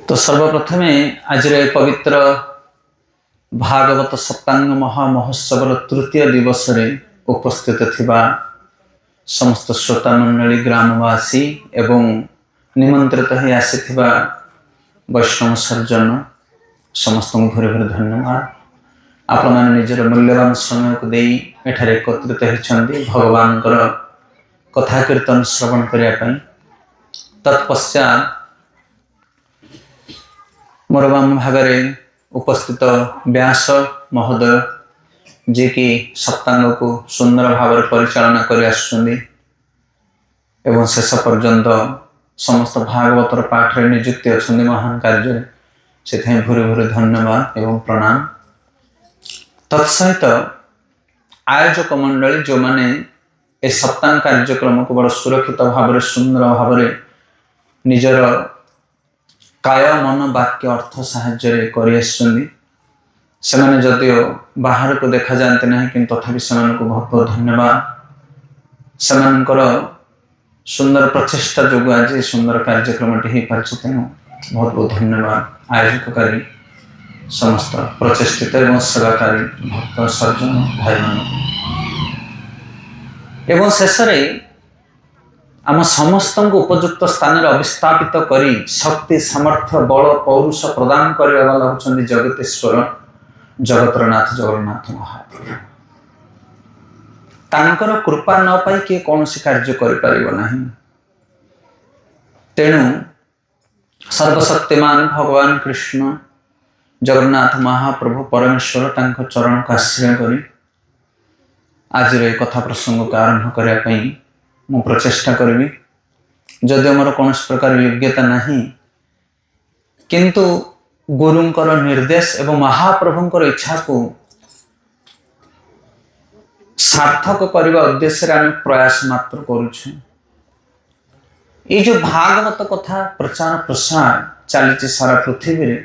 तो सर्वप्रथम आज पवित्र भागवत सप्तांग महामहोत्सव तृतीय दिवस रे उपस्थित थिबा समस्त श्रोता मंडली ग्रामवासी एवं निमंत्रित ही आसीथिबा वैष्णव सर्जन समस्त भूरि भूरि धन्यवाद। आपण माने निजर मूल्यवान समय को देई एठारे एकत्रित होइछन्ती भगवान कथा कीर्तन श्रवण करिया पई। तत्पश्चात मोर बाम भागरे उपस्थित व्यास महोदय जी की सप्तांग को सुंदर भाव परिचालना कर शेष पर्यंत समस्त भागवतर पाठ रे नियुक्ति अच्छा महान कार्य से भूरि भूरि धन्यवाद एवं प्रणाम। तत्सहित आयोजक मंडली जो माने ए सप्तांग कार्यक्रम को बड़ सुरक्षित भाव सुंदर भाव निजर काय मन वाक्य अर्थ साहाय्य कर जदियो बाहर को देखा जाते ना कि तथापि से बहुत बहुत धन्यवाद। से सुंदर प्रचेषा जो आज सुंदर कार्यक्रम तेणु बहुत बहुत धन्यवाद आयोजककारी समस्त प्रचेषित एवं सेवाकारी भक्त सर्जन भाई मान एवं शेष आम समस्त को उपयुक्त स्थान में अवस्थापित करी शक्ति सामर्थ्य बल पौरुष प्रदान करने वाला होचंदी जगतेश्वर जगतरनाथ जगन्नाथ महाप्रभु। तांकर कृपा न पाई किए कौन सी कार्य करिपारिबो नाही। तेणु सर्वशक्तिमान भगवान कृष्ण जगन्नाथ महाप्रभु परमेश्वर तांको चरण को आश्रय करी आज रे कथा प्रसंग को आरंभ करने पई मु प्रचेष्टा करी। जदि मोर कौन प्रकार योग्यता नहीं किंतु गुरुंकर निर्देश एवं महाप्रभुंकर इच्छा को सार्थक करने उद्देश्य आम प्रयास मात्र करुछु। ये जो भागवत कथा प्रचार प्रसार चली सारा पृथ्वी रे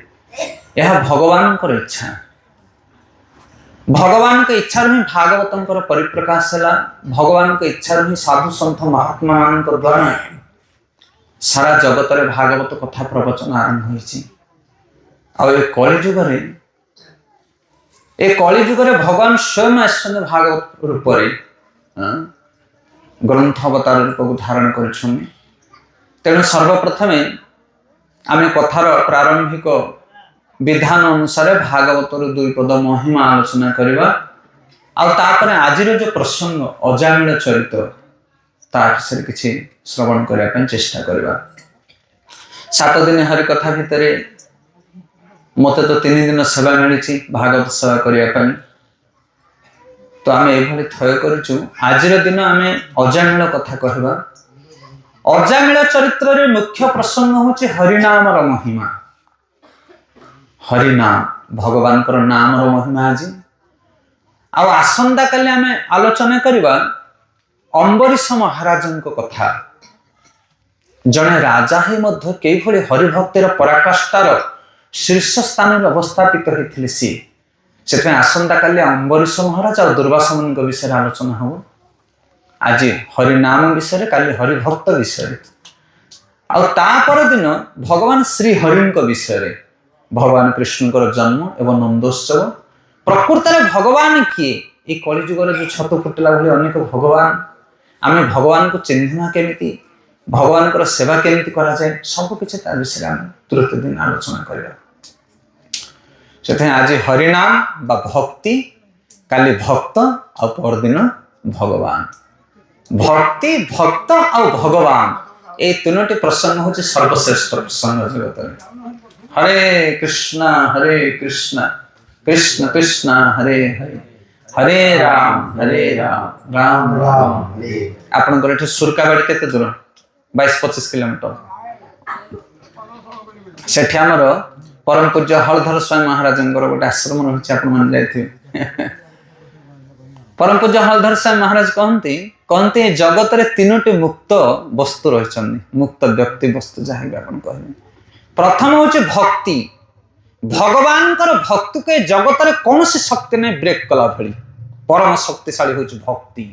यह भगवान को इच्छा। भगवान के इच्छा ही भागवतंकर परिप्रकाश है। भगवान के इच्छा ही साधु संत महात्मा मान द्वारा सारा जगत रे भागवत कथा प्रवचन आरंभ होइछि। कलिजुग भगवान स्वयं आसने भागवत रूप ग्रंथ अवतार रूप को धारण कर। तेणु सर्वप्रथम आम कथार प्रारंभिक विधान अनुसार भागवत दुई पद महिमा आलोचना करवा। तापर आज जो प्रसंग अजामिल चरित्र तार किसी श्रवण करने चेष्टा करवा। 7 दिन हरि कथा भितर मत तो 3 दिन सेवा मिली भागवत सेवा करने। तो आम ये थय करूँ आज दिन आम अजामिल कथा कहवा। अजामिल चरित्र मुख्य प्रसंग हूँ हरिनाम महिमा। हरिनाम भगवान नाम महिमा आज आसंता काली आम आलोचना करवा अम्बरीश महाराज कथा। जड़े राजा ही मध्य कईभली हरिभक्तिर पराकाष्ठार शीर्ष स्थान में अवस्थापित होते सी से आसंता काली अम्बरीश महाराज और दुर्वासा मुनि विषय आलोचना हम। आज हरिनाम विषय काली हरिभक्त विषय आपर दिन भगवान श्री हरि विषय भगवान कृष्ण जन्म एवं नंदोत्सव। प्रकृत भगवान किए ये कलिजुगर जो छत फुटला भाई अनेक भगवान आम भगवान को चिन्हना केमिति भगवान को सेवा केमिति करा जाए सबकि विषय आम तृतीय दिन आलोचना करवा। से आज हरिनाम बा भक्ति काली भक्त आ परदिन भगवान। भक्ति भक्त आ भगवान ये तीनोटी प्रसंग हूँ सर्वश्रेष्ठ प्रसंग जगत। हरे कृष्ण कृष्ण कृष्ण हरे हरे हरे राम राम राम हरे। आपन सुरकाबाड़ी केते दूर 22-25 किलोमीटर से परम पूज्य हलधर स्वामी महाराज गोटे आश्रम रही। परम पूज्य हलधर स्वामी महाराज कहते जगत रे 3टी मुक्त वस्तु रही। मुक्त व्यक्ति वस्तु जहाँ भी आप कहे प्रथम हूँ भक्ति। भगवान भक्त के जगत रे कौन सी शक्ति ने ब्रेक कला भली परम शक्तिशाली हूँ भक्ति।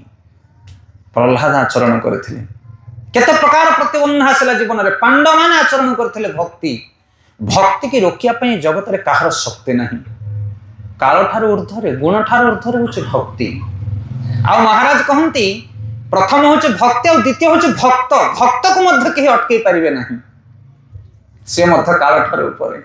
प्रहलाद आचरण करते केते प्रकार प्रतिबंध आसला जीवन में पांडव मैंने आचरण करते भक्ति भक्ति की रोकिया जगत रे कहार शक्ति नहीं। काल ठारू ऊर्ध्वरे गुण ठारू ऊर्ध्वरे होचे भक्ति। आ महाराज कहती प्रथम होचे भक्ति और द्वितीय होचे भक्त। भक्त को मध्य केही अटकई पारिबे नहीं, से मध्य काल ठारू ऊपरे।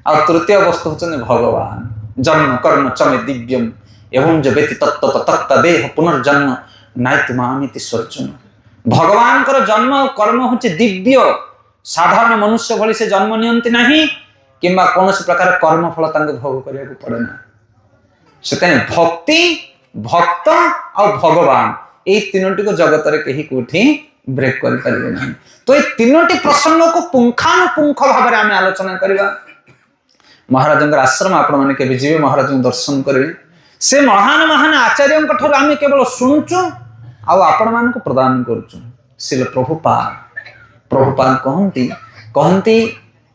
आ तृतीय वस्तु होचन भगवान। जन्म कर्म चमे दिव्यम एवं जो व्यति तत्व तत्त देह पुनर्जन्म नायति मामिति स्वर्चन। भगवान कर जन्म और कर्म होचे दिव्य। साधारण मनुष्य भली से जन्म नियंती नहीं किंबा कौन प्रकार कर्म फल तांके भोग करिया को पड़े ना। से भक्ति भक्त और भगवान ये तीनोटी को जगत रे कहीं कोठी ब्रेक कर पारिबे नहीं। तो ये तीनोटी प्रसंग को पुंखानुपुंख भाव में आम आलोचना करवा। महाराज आश्रम आपण मैंने केबे जीवे महाराज दर्शन करेंगे। से महान महान आचार्यों ठार आम केवल शुणुचु आपण मान को प्रदान करुचु। श्रील प्रभुपाद कहती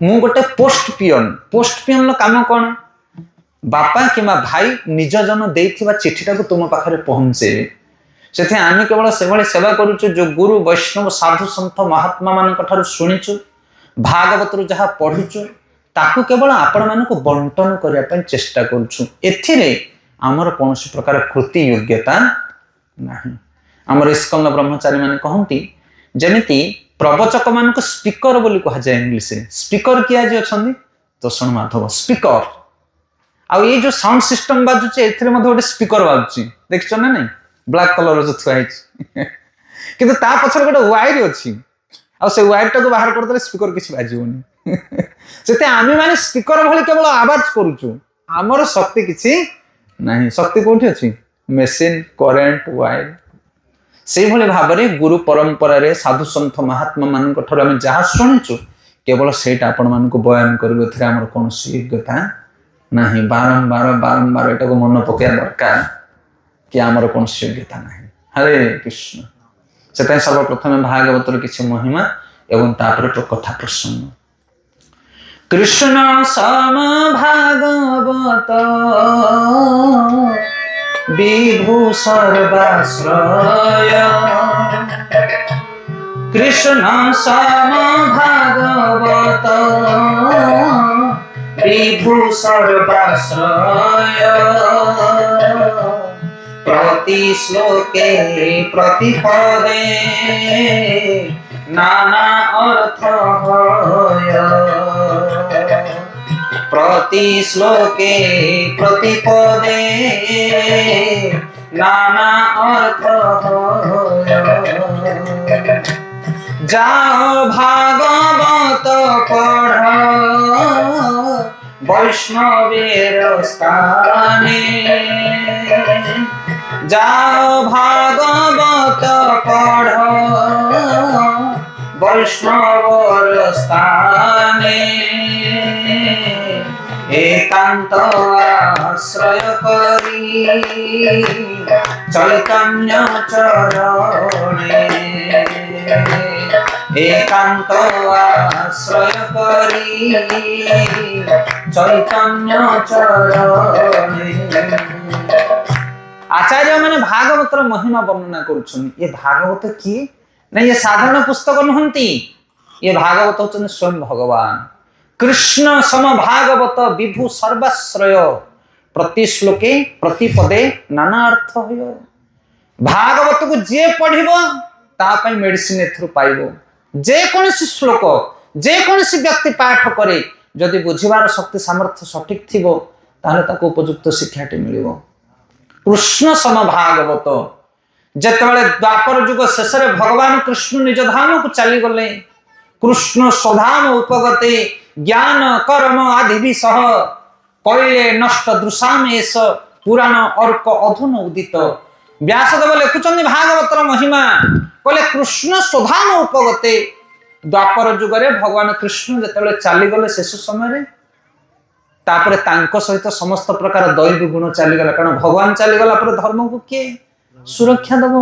मु गोटे पोस्ट पियन काम कौन बापा कि भाई निज जन देथिबा चिठीटा को तुम पाखरे पहुंचे। से आम केवल से भाई सेवा करुचु जो गुरु वैष्णव साधु सन्थ महात्मा मान ठार शुणुचु भागवत जहाँ पढ़ुचु ताकू केवल आपण मान को बंटन करने चेष्टा करुचु। एथिरे आमर कौन प्रकार कृति योग्यता नहीं। आमर इस्कन ब्रह्मचारी माने कहती जमिति प्रवचक मान को स्पीकर बोली कहा जाए इंग्लिश में। स्पीकर किए आज अच्छा तोषण माधव स्पीकर। आ ये जो साउंड सिस्टम बाजुचे एथिरे मधे गोटे स्पीकर बाजुची देखिछ ना नहीं ब्लैक कलर जो थुआ किंतु ता पछर गोटे वायर अच्छी आ से वायर टाको बाहर कर देले स्पीकर किछि बाजिबोनी। सेते आमी माने स्पीकर भली केवल आवाज करूछु हमर शक्ति किछि नहीं। शक्ति कोठी अछि मशीन करेंट वायर। से भली भाव में गुरु परंपरा रे साधु सन्थ महात्मा मान ठार आम जहाँ शुणुचु केवल सेटा आपण मान को बयान कर आमर कौन योग्यता नहीं। बारंबार एटा को मन पकड़ा दरकार कि आमर कौन योग्यता नहीं। हरे कृष्ण। से सर्वप्रथम भागवतर किसी महिमा एवं तापर तो कथा प्रसंग। कृष्ण सम भागवत विभु सर्वाश्रय। कृष्ण सम भागवत विभु सर्वाश्रय। प्रति श्लोके प्रतिपदे नाना अर्थ प्रति श्लोके प्रतिपदे नाना अर्थ जाओ भागवत पढ़ वैष्णवेर स्थाने। जाओ भागवत पढ़ वैष्णवर स्थाने। एकांत आश्रय करी चैतन्य चरणे। एकांत आश्रय करी चैतन्य चरणे। आचार्य मैंने भागवतर महिमा वर्णना करुछन। ये भागवत किए नहीं ये साधारण पुस्तक नुहंती। ये भागवत होचन स्वयं भगवान। कृष्ण सम भागवत विभु सर्वाश्रय प्रति श्लोके प्रतिपदे नाना अर्थ हो। भागवत को जे पढ़िबो ता पई मेडिसिन एथरु पाइबो। जे कोनसी श्लोक जे कोनसी व्यक्ति पाठ करे जदि बुझिबार शक्ति सामर्थ्य सठिक थिबो ताले ताको उपयुक्त शिक्षाटी मिलिबो। कृष्ण सम भागवत जेतेबेले द्वापर युग शेष भगवान कृष्ण निज धाम को चली गले। कृष्ण स्वधाम उपगते ज्ञान कर्म आदि सह कइले नष्ट दृशाम एस पुराण अर्क अधुन उदित। व्यासदेव लिखुचंदी भागवतर महिमा कहले कृष्ण स्वधाम उपगते। द्वापर युगरे भगवान कृष्ण जेतेबेले चली गले शेष समय तापरे तांको सहित समस्त प्रकार दैवी गुण चलीगला। कारण भगवान चलीगला पर धर्म को किए सुरक्षा दबो।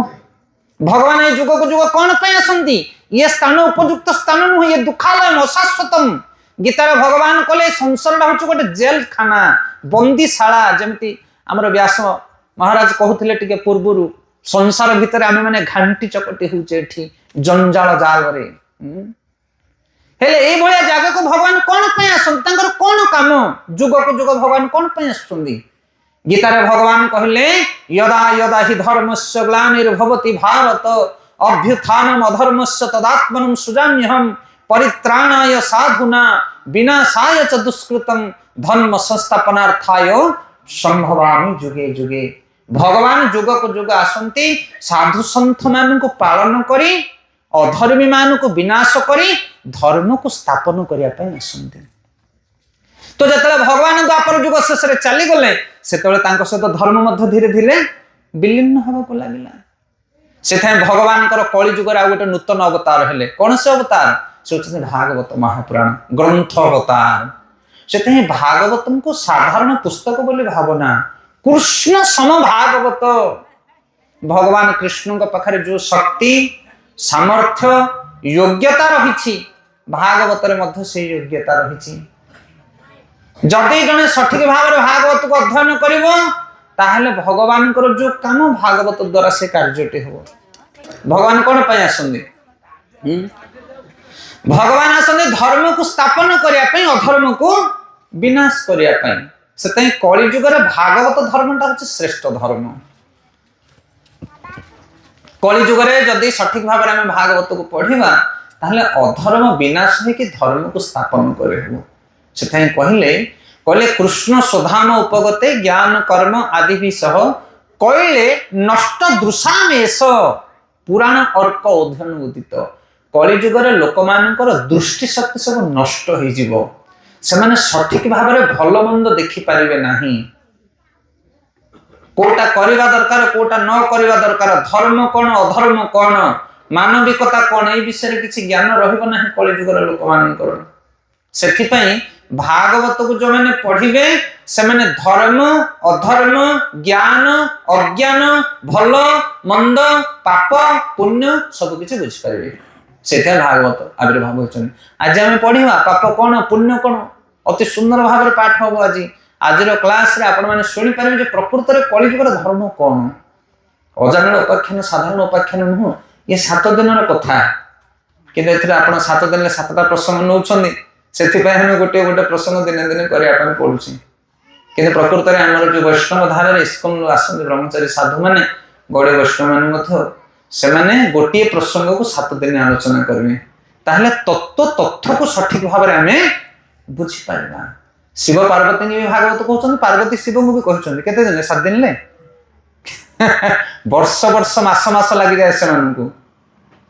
भगवान ये जुग को जुग कौन पे आसंती। ये स्थान उपयुक्त स्थान नुह। ये दुखालय अशाश्वतम। गीतार भगवान कहले संसार हूँ गोटे जेल खाना बंदीशाला। जमती आमर व्यास महाराज कहते टिके पूर्व संसार भितर आम मैंने घांटी चकटी होचे जंजाल जाल हेले ए भलिया जागा को भगवान कोन पे आसन तांकर कोन काम जुग को जुग भगवान कोन पे आसुंदी गीता रे भगवान कहले यदा यदा हि धर्मस्य ग्लानिर्भवति भारत अभ्युत्थानम अधर्मस्य तदात्मनं सृजाम्यहम् परित्राणाय साधुना विनाशाय च दुष्कृतं धर्म संस्थापनार्थाय संभवामि जुगे जुगे। भगवान जुग को जुग आसंती साधु संत मान को पालन करी अधर्मी मान को विनाश करी धर्म को स्थापन करने आसंती। तो जतले भगवान द्वापर जुग शेष रे चली गले सेतले तांको सहित धर्म मध्य धीरे धीरे विलीन होबा को लागिला। सेथे भगवान कर कली जुग रे आ गोटे नूतन अवतार हेले। कोन से अवतार? से होते भागवत महापुराण ग्रंथ अवतार। सेथे भागवतम को साधारण पुस्तक बोली भावना कृष्ण सम भागवत। भगवान कृष्ण के पाखरे जो शक्ति सामर्थ्य योग्यता रही भागवत रे मध्य से योग्यता रही। जदि जने सठिक भाव में भागवत को अध्ययन करिवो ताहले भगवान को जो काम भागवत द्वारा से कार्यटी हो। भगवान कौन पे आसंदी? भगवान आसंदी धर्म को स्थापन करने अधर्म को विनाश करने। से कली जुग भागवत धर्मटा हूँ श्रेष्ठ धर्म। कली जुग जदि सठिक भाव में भागवत को पढ़ा ताहले अधर्म विनाश होकर धर्म को स्थापन कर। से कहले कृष्ण स्वधाम उपगते ज्ञान कर्म आदि भी सह कहले नष्ट दृशामेश पुराण अर्क अध्ययन उदित। कली जुगर लोक मानकर दृष्टि शक्ति सब नष्ट हो से सठिक भाव में भल मंद देखिपारे ना। कोटा करवा दरकार कोटा न करवा दरकार धर्म कौन अधर्म कौन मानविकता कौन ए विषय किसी ज्ञान रहिबो नाही कली जुगर लोक मानकर। सेथिपई भागवत को जो मैंने पढ़िबे से मैंने धर्म अधर्म ज्ञान अज्ञान भल मंद पाप पुण्य सब किसी बुझी पारे। से भागवत आविर्भाव होचन। आज आम पढ़ा पाप कौन पुण्य कौन अति सुंदर भाव में पाठ हम आज क्लास रे आपण माने सुनि पारे प्रकृत में कली जुगर धर्म कौन। अजान उपाख्यान साधारण उपाख्यान नुह ये 7 दिन कथा कि 7 दिन 7टा प्रसंग नौछन्ती से गोटे गोटे प्रसंग दिन दिन करने पड़ुची। कि प्रकृत में आम जो वैष्णव धारा इस्कन आसती ब्रह्मचारी साधु मैंने गौड़े वैष्णव मैंने गोटे प्रसंग को 7 दिन आलोचना करेंगे ताहले तत्व तथ्य को सठिक भाव में आम बुझीपार। शिव पार्वती भी भागवत कहते पार्वती शिव को भी कहते केते दिन 7 दिन ले वर्ष वर्ष मास मास लगी जाए से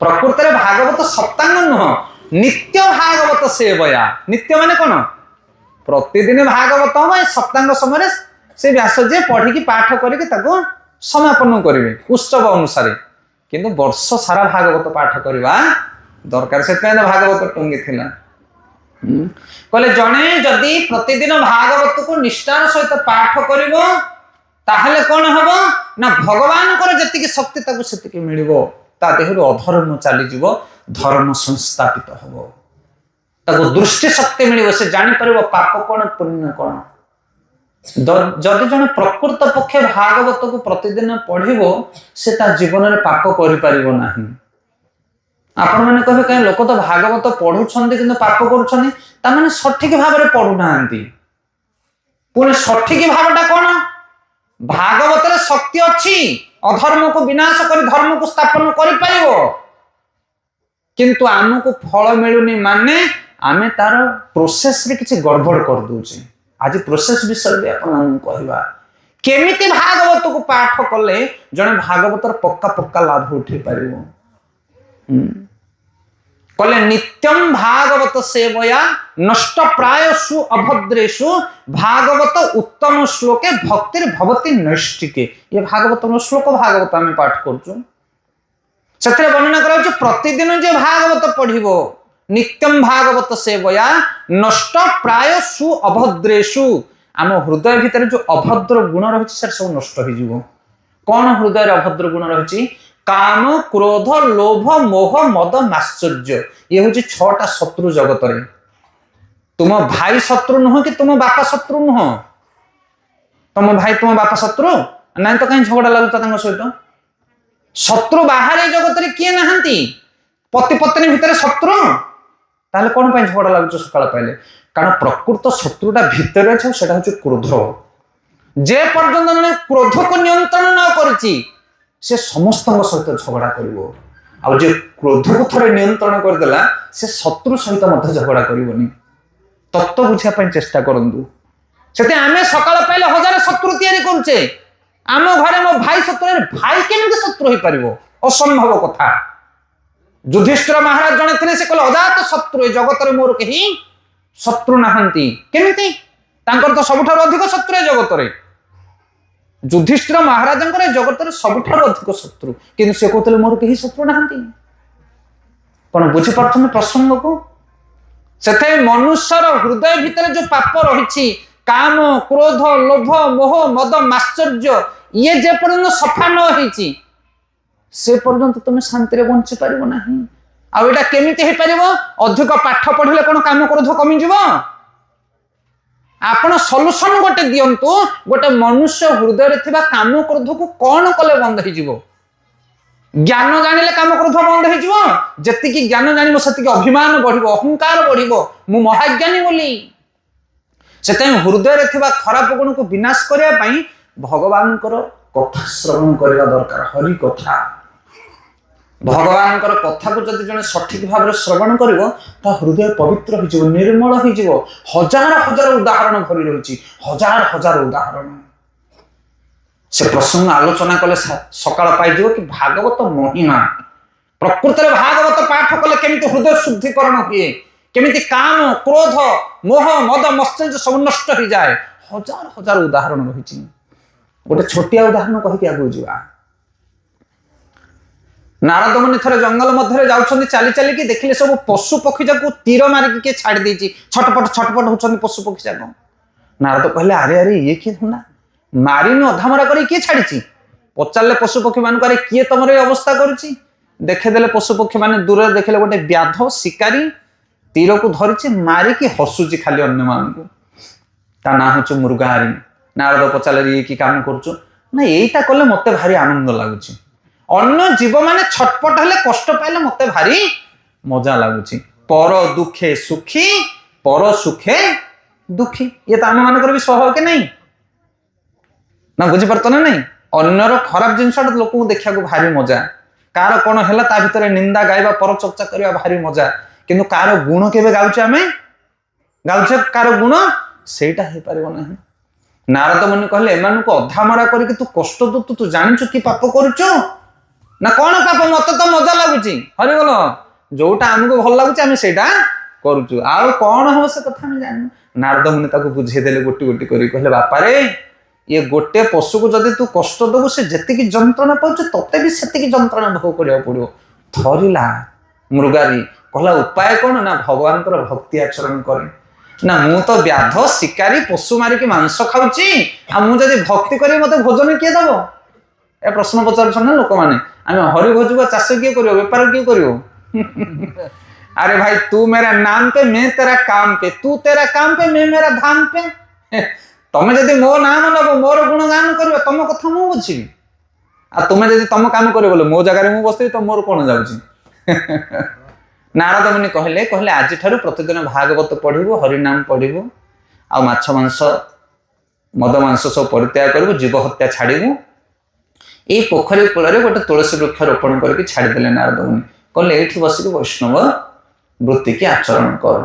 प्रकृत में भागवत सप्तांग नुह नित्य भागवत सेवया। नित्य माने कौन? प्रतिदिन भागवत हम सप्तांग समय से व्यास जी पढ़ी पाठ करके समापन करेंगे उत्सव अनुसार। किंतु वर्ष सारा भागवत पाठ करवा दरकार से भागवत टंगी थिला। कहले जने जदि प्रतिदिन भागवत को निष्ठार सहित पाठ करिवो ताहले कौन हबो ना भगवान को जतिकी शक्ति ताकू सेतिकी मिलिबो ता देहरु अधर्म चली जीवो धर्म संस्थापित हबो ताको दृष्टि शक्ति मिलिबो से जानि परिबो पाप कोन पुण्य कोन। जदि जने प्रकृत पक्षे भागवत को प्रतिदिन पढ़िबो से ता जीवन रे पाप करि परिबो नाही। आपण माने कहबे काहे लोक तो भागवत पढुछन्ती किंतु पाप करूछन्ती ता माने सठिक भाव रे पढु नांती। पुणे सठिक भावटा कोन? भागवत रे शक्ति अछि अधर्म को विनाश कर धर्म को स्थापन करि परिबो किंतु आमको फल मिलुनी माने आमे तार प्रोसेस रे किछि गड़बड़ कर दूचे। आज प्रोसेस विषय भी अपन कहबा केमिति भागवत को पाठ कले जने भागवतर पक्का पक्का लाभ उठे परिबो। कले नित्यम भागवत सेवया नष्ट प्रायसु अभद्रेषु भागवत उत्तम श्लोके भक्तिर भवति नैष्टिके। ये भागवत श्लोक भागवत आम पाठ करछु से वर्णना कर प्रतिदिन जो भागवत पढ़िबो नित्यम भागवत सेवया नष्ट प्रायसु अभद्रेषु आम हृदय भितर जो अभद्र गुण रही सब नष्ट हो। कौन हृदय अभद्र गुण रही? काम क्रोध लोभ मोह मद माश्चर्य ये हूँ 6टा शत्रु जगत रे। तुम भाई शत्रु नुह कि तुम बापा शत्रु नुह? तुम भाई तुम बापा शत्रु ना तो कहीं झगड़ा लगुता सहित? शत्रु बाहर जगत रे किए नहांती? पति पत्नी भितर शत्रु তাহলে কোন পাই ঝগড়া লাগুছ সকাল পাইলে? কারণ প্রকৃত শত্রুটা ভিতরে আছে, সেটা হচ্ছে ক্রোধ। যে পর্যন্ত মানে ক্রোধକୁ নিয়ন্ত্রণ ন କରିଛି সে ସମସ୍ତଙ୍କ ସହିତ ଝଗଡ଼ା କରିବ। ଆଉ ଯେ କ୍ରୋଧକୁ ଥରେ ନିୟନ୍ତ୍ରଣ କରିଦେଲା ସେ ଶତ୍ରୁ ସହିତ ମଧ୍ୟ ଝଗଡ଼ା କରିବନି। ତତ୍ତ୍ୱ ବୁଝିବା ପାଇଁ ଚେଷ୍ଟା କରନ୍ତୁ। ସେଥିପାଇଁ ଆମେ ସକାଳ ପାଇଲେ ହଜାର ଶତ୍ରୁ ତିଆରି କରୁଛେ। ଆମ ଘରେ ମୋ ଭାଇ ଶତ୍ରୁରେ ଭାଇ କେମିତି ଶତ୍ରୁ ହେଇପାରିବ? ଅସମ୍ଭବ କଥା। ଯୁଧିଷ୍ଠିର ମହାରାଜ ଜଣେ ଥିଲେ, ସେ କହିଲେ ଅଜାତ ଶତ୍ରୁ ଏ ଜଗତରେ ମୋର କେହି ଶତ୍ରୁ ନାହାନ୍ତି। କେମିତି? ତାଙ୍କର ତ ସବୁଠାରୁ ଅଧିକ ଶତ୍ରୁ ଏ ଜଗତରେ। ଯୁଧିଷ୍ଠିର ମହାରାଜଙ୍କର ଏ ଜଗତରେ ସବୁଠାରୁ ଅଧିକ ଶତ୍ରୁ, କିନ୍ତୁ ସେ କହୁଥିଲେ ମୋର କେହି ଶତ୍ରୁ ନାହାନ୍ତି। କଣ ବୁଝିପାରୁଛନ୍ତି ପ୍ରସଙ୍ଗକୁ? ସେଥିପାଇଁ ମନୁଷ୍ୟର ହୃଦୟ ଭିତରେ ଯୋଉ ପାପ ରହିଛି, କାମ, କ୍ରୋଧ, ଲୋଭ, ମୋହ, ମଦ, ମାଶ୍ଚର୍ଯ୍ୟ, ଇଏ ଯେ ପର୍ଯ୍ୟନ୍ତ ସଫା ନ ହେଇଛି ସେ ପର୍ଯ୍ୟନ୍ତ ତୁମେ ଶାନ୍ତିରେ ବଞ୍ଚି ପାରିବ ନାହିଁ। ଆଉ ଏଇଟା କେମିତି ହେଇପାରିବ? ଅଧିକ ପାଠ ପଢିଲେ କଣ କାମ କ୍ରୋଧ କମିଯିବ? ଆପଣ ସଲ୍ୟୁସନ ଗୋଟେ ଦିଅନ୍ତୁ। ଗୋଟେ ମନୁଷ୍ୟ ହୃଦୟରେ ଥିବା କାମ କ୍ରୋଧକୁ କଣ କଲେ ବନ୍ଦ ହେଇଯିବ? ଜ୍ଞାନ ଜାଣିଲେ କାମ କ୍ରୋଧ ବନ୍ଦ ହେଇଯିବ। ଯେତିକି ଜ୍ଞାନ ଜାଣିବ ସେତିକି ଅଭିମାନ ବଢିବ, ଅହଙ୍କାର ବଢିବ, ମୁଁ ମହାଜ୍ଞାନୀ ବୋଲି। ସେଥିପାଇଁ ହୃଦୟରେ ଥିବା ଖରାପ ଗୁଣକୁ ବିନାଶ କରିବା ପାଇଁ ଭଗବାନଙ୍କର କଥା ଶ୍ରବଣ କରିବା ଦରକାର। ହରି କଥା, ଭଗବାନଙ୍କର କଥାକୁ ଯଦି ଜଣେ ସଠିକ ଭାବରେ ଶ୍ରବଣ କରିବ ତା ହୃଦୟ ପବିତ୍ର ହେଇଯିବ, ନିର୍ମଳ ହେଇଯିବ। ହଜାର ହଜାର ଉଦାହରଣ ଭରି ରହିଛି, ହଜାର ହଜାର ଉଦାହରଣ। ସେ ପ୍ରସଙ୍ଗ ଆଲୋଚନା କଲେ ସକାଳ ପାଇଯିବ କି ଭାଗବତ ମହିମା। ପ୍ରକୃତରେ ଭାଗବତ ପାଠ କଲେ କେମିତି ହୃଦୟ ଶୁଦ୍ଧିକରଣ ହୁଏ, କେମିତି କାମ, କ୍ରୋଧ, ମୋହ, ମଦ, ମସ୍ତର୍ଯ୍ୟ ସବୁ ନଷ୍ଟ ହେଇଯାଏ, ହଜାର ହଜାର ଉଦାହରଣ ରହିଛି। ଗୋଟେ ଛୋଟିଆ ଉଦାହରଣ କହିକି ଆଗକୁ ଯିବା। ନାରଦ ମୁନି ଥରେ ଜଙ୍ଗଲ ମଧ୍ୟରେ ଯାଉଛନ୍ତି, ଚାଲି ଚାଲିକି ଦେଖିଲେ ସବୁ ପଶୁ ପକ୍ଷୀ ଯାକୁ ତୀର ମାରିକି କିଏ ଛାଡି ଦେଇଛି, ଛଟପଟ ଛଟପଟ ହଉଛନ୍ତି ପଶୁ ପକ୍ଷୀ ଯାକ। ନାରଦ କହିଲେ ଆରେ ଆରେ ଇଏ କିଏ ଧନ୍ଦା, ମାରିନି ଅଧାମରା କରି କିଏ ଛାଡିଛି? ପଚାରିଲେ ପଶୁ ପକ୍ଷୀ ମାନଙ୍କୁ, ଆରେ କିଏ ତମର ଏ ଅବସ୍ଥା କରୁଛି? ଦେଖେଇଦେଲେ ପଶୁ ପକ୍ଷୀ ମାନେ, ଦୂରରେ ଦେଖିଲେ ଗୋଟେ ବ୍ୟାଧ ଶିକାରୀ ତୀରକୁ ଧରିଛି, ମାରିକି ହସୁଛି ଖାଲି ଅନ୍ୟମାନଙ୍କୁ। ତା ନାଁ ହଉଛି ମୃଗାହାରୀ। ନାରଦ ପଚାରିଲେ ଇଏ କି କାମ କରୁଛୁ? ନା ଏଇଟା କଲେ ମତେ ଭାରି ଆନନ୍ଦ ଲାଗୁଛି। ଅନ୍ୟ ଜୀବ ମାନେ ଛଟପଟ ହେଲେ, କଷ୍ଟ ପାଇଲେ ମତେ ଭାରି ମଜା ଲାଗୁଛି। ପର ଦୁଃଖେ ସୁଖୀ, ପର ସୁଖେ ଦୁଃଖୀ। ଇଏ ତ ଆମ ମାନଙ୍କର ବି ସ୍ୱଭାବ କି ନାହିଁ? ନା ବୁଝିପାରୁଛ ନା ନାଇଁ? ଅନ୍ୟର ଖରାପ ଜିନିଷଟା ଲୋକଙ୍କୁ ଦେଖିବାକୁ ଭାରି ମଜା। କାହାର କଣ ହେଲା ତା ଭିତରେ ନିନ୍ଦା ଗାଇବା, ପରଚର୍ଚ୍ଚା କରିବା ଭାରି ମଜା। କିନ୍ତୁ କାହାର ଗୁଣ କେବେ ଗାଉଛେ? ଆମେ ଗାଉଛେ କାହାର ଗୁଣ? ସେଇଟା ହେଇପାରିବ ନାହିଁ। ନାରଦ ମୁନି କହିଲେ ଏମାନଙ୍କୁ ଅଧାମରା କରିକି ତୁ କଷ୍ଟ ଦଉଛୁ, ତୁ ଜାଣିଛୁ କି ପାପ କରୁଛୁ? ନା କଣ ପାପ? ମତେ ତ ମଜା ଲାଗୁଛି। ହରିବୋଲ। ଯୋଉଟା ଆମକୁ ଭଲ ଲାଗୁଛି ଆମେ ସେଇଟା କରୁଛୁ, ଆଉ କଣ ହବ ସେ କଥା ଆମେ ଜାଣିନୁ। ନାରଦ ମୁନି ତାକୁ ବୁଝେଇଦେଲେ ଗୋଟି ଗୋଟି କରି, କହିଲେ ବାପାରେ ଇଏ ଗୋଟେ ପଶୁକୁ ଯଦି ତୁ କଷ୍ଟ ଦବୁ, ସେ ଯେତିକି ଯନ୍ତ୍ରଣା ପାଉଛି ତତେ ବି ସେତିକି ଯନ୍ତ୍ରଣା ଭୋଗ କରିବାକୁ ପଡିବ। ଥରିଲା ମୃଗାରୀ, କହିଲା ଉପାୟ କଣ? ନା ଭଗବାନଙ୍କର ଭକ୍ତି ଆଚରଣ କରେ। ନା ମୁଁ ତ ବ୍ୟାଧ ଶିକାରୀ, ପଶୁ ମାରିକି ମାଂସ ଖାଉଛି, ଆଉ ମୁଁ ଯଦି ଭକ୍ତି କରିବି ମତେ ଭୋଜନ କିଏ ଦବ? ଏ ପ୍ରଶ୍ନ ପଚାରୁଛନ୍ତି ନା ଲୋକମାନେ। ଆମେ ହରି ଭୋଜିବ, ଚାଷ କିଏ କରିବ, ବେପାର କିଏ କରିବ? अरे भाई तू मेरा नाम पे, मैं तेरा काम पे, तू तेरा काम पे, मैं मेरा धाम पे। तमें जदि मो नाम नब, मोर गुणगान कर, तुम कथा मु बुझी। आ तुम्हें जदि तुम काम कर बोले मो जगह मु बस तो मोर कौन जाऊँगी? नारद मुनि कहले कहले आज ठारू प्रतिदिन भागवत पढ़िबो, हरिनाम पढ़िबो, आ माछ मांस मद मांस सब परित्याग करू, जीव हत्या छाड़ू। ये पोखरी कूल गोटे तुलसी वृक्ष रोपण करके छाड़देले नारद मुनि। कहले ये बसिक वैष्णव वृत्ति की आचरण कर।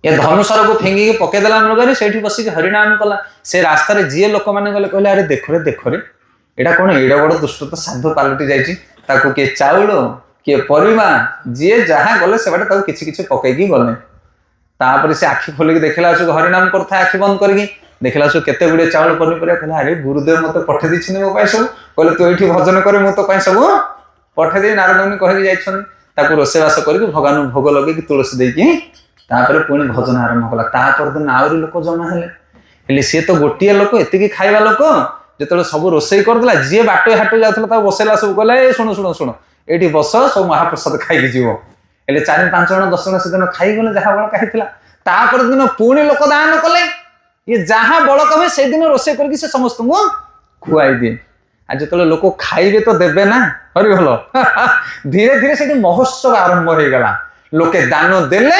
ये धनुषर को फिंगिकी पकईदेला मृगारी, से बसिक हरिनाम कला। से रास्तार जी लोक मैंने गले कहले अरे देख रे एटा कौन एडे बड़ दुष्ट तो साधु पलटि जाइए, किए चाउल किए परिमा जी जहाँ गले से बाटे किसी किसी पकईकी गले। तापर से आखि खोलिक देखला हरिनाम करता आखि बंद करके देखला केते गुड़े चाउल पनीपरिया। कहला अरे गुरुदेव मत पठे दी मो सब, कहले तू ये भजन कर मु तो सब पठे दी। नारद मुनि कहीकि जाइछन रोषेबास करके भगवान भोग लगे तुलसी देकी पुणी भजन आरंभ कला। तापर दिन आहरी लोक जमा हेले सी तो गोटे लोक एति खाଇବା लोक जो सब रोषे करदेला, जी बाट हाट जाता बसैला सब कहला ए शुण शुण शुण ये बस सब महाप्रसाद खाई जीव। हेले 4-5 जन 10 जन से दिन खाईगले जहाँ बड़का होता। तापर दिन पुणी लोक दान कले, ये जहाँ बड़क हुए से दिन रोषे करके से समस्त को खुआई दिए। आज जो लोक खाइबे तो देवे ना, हरि भल। धीरे धीरे से महोत्सव आरंभ हो गला। लोके दान देले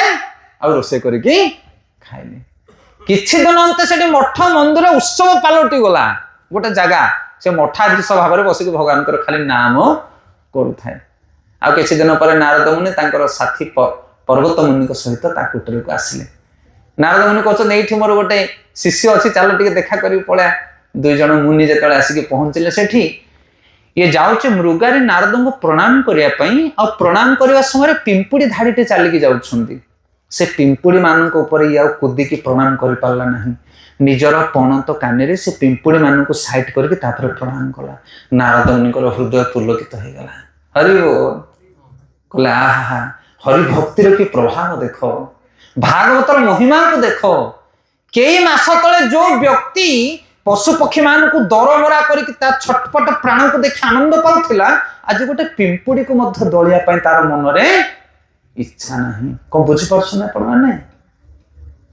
आ रोसे करके खाइले किछि दिन अंत सेठी मठ मंदिर उत्सव पालटी गला गोटे जगह से मठाधीश भाव में बसिक भगवान खाली नाम करू थाए आ किछि दिन पर नारद मुनि तांकर साथी पर्वत मुनि सहित ता कुटीर को आसिले नारद मुनि कहते ये मोर गोटे शिष्य अच्छी चलो टे देखा कर पड़ा दुई जन मुनि जो आसिक पहुंचले सेठी ये जाऊे मृगारे नारद को प्रणाम करने आ प्रणाम करने समय पिंपुड़ी धाड़ीटे चलिकी जाउछंती से पिंपुड़ी मानक ऊपर ये कुदिकी प्रणाम कर पारला नहीं निजर पणत कान से पिंपुड़ी मान को साइड करके प्रणाम कला नारद मुनि हृदय पुलकित हो गला हरि कहला आहा हरि भक्तिर की प्रभाव देख भागवतर महिमा को देख कई मास तले जो व्यक्ति पशु पक्षी मान को दरमरा करके छटपट प्राण को देखि आनंद पाउथिला आज गोटे पिंपुड़ी को मध्य दलिया तार मन में इच्छा नहीं कौन बुझी पार्छ ना आपण माने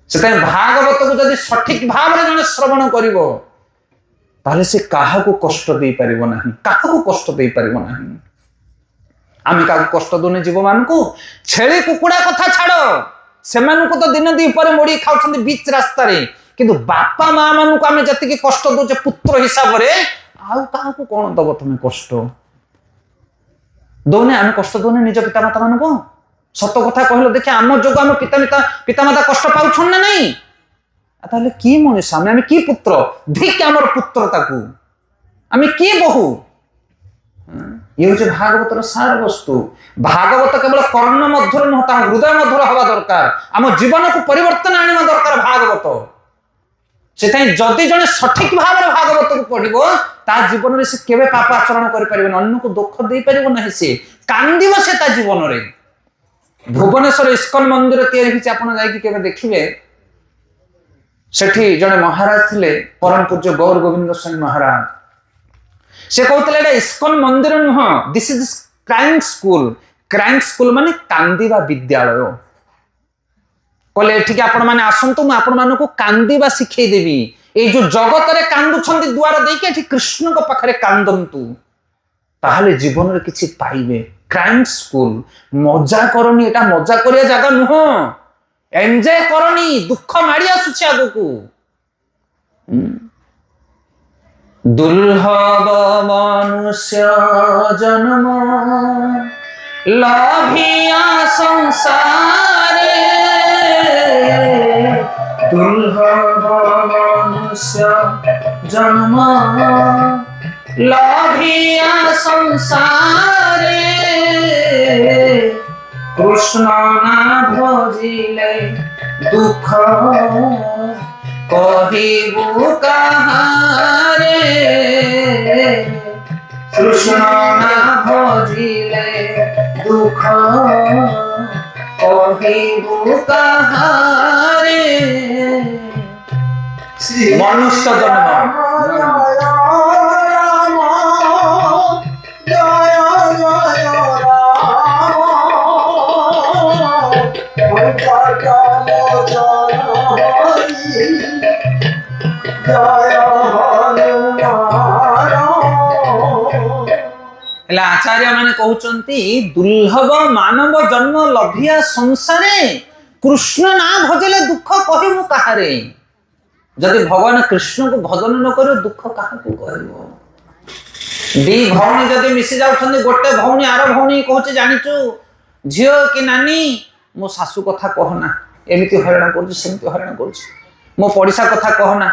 से भागवत को जदि सठिक भाव में जने श्रवण करिवो ताले से काहा को कष्ट दे परिबो नहीं काहा को कष्ट दे परिबो नहीं आम क्या कष्ट दूने जीव मान को छेली कुकुड़ा कथा छाड़ से तो दिन दी पर मोड़ी खाऊं बीच रास्ता किंतु बापा माँ मान को आम जी कष्ट दौचे पुत्र हिसाब से आउ क्या कौन दब तुम्हें कष्ट दौने आम कष्ट दौने निज पितामाता मान को सत कथा कहल देखिए आम जो आम पितामाता कष्ट पाउछ ना नहीं ताहले कि मनुष्य आम कि पुत्र धिक आमर पुत्र ताकू आम कि बहु ये हूँ भागवतर सार वस्तु भागवत केवल कर्ण मधुर नुह हृदय मधुर हवा दरकार आम जीवन को परिवर्तन आने दरकार भागवत से जदि जने सठिक भाव में भागवत को पढ़ो ता जीवन में से केवे पाप आचरण कर अन्य को दुख दे पार ना से कांदिब से ता जीवन में भुवनेश्वर इस्कन मंदिर तैयारी देखिए सेठी जने महाराज थिले परम पूज्य गौर गोविंद सिंह महाराज से कहते इस्कन मंदिर नुह दिस इज क्राइंग स्कूल माने कांदिबा विद्यालय कहले एठिक आपण माने आसंतु मु आपण मानको कांदिबा शिखै देबी ए जो जगत रे कांदुछंती द्वार देके एठी कृष्ण को पाखरे कांदंतु ताहले जीवन रे किछि पाइबे क्राइंग स्कूल मजा करनी एटा मजा करिया जागा नुह एंजॉय करनी दुख माड़ी आसुछि आगु दुर्लभ मनुष्य जन्म लभिया संसारे दुर्लभ मनुष्य जन्म लभिया संसारे कृष्ण ना भजिले दुख कहिबु कहारे कृष्ण ना भजिले दुख कहिबु कहारे मनुष्य जन्म आचार्य माने कहउचंती दुर्लभ मानव जन्म लभिया संसारे कृष्ण ना भजले दुख कहिबु कहारे जदि भगवान कृष्ण को भजन न करो दुख कहा को कहबो दी भौणी जदि मिसी जाउछंती गोटे भौणी आर भौणी कहउचे जानिचु झियो कि नानी मो सासु कथा कहना एमिति हरण करछ सेमिति हरण करछ मो पड़िसा कथा कहना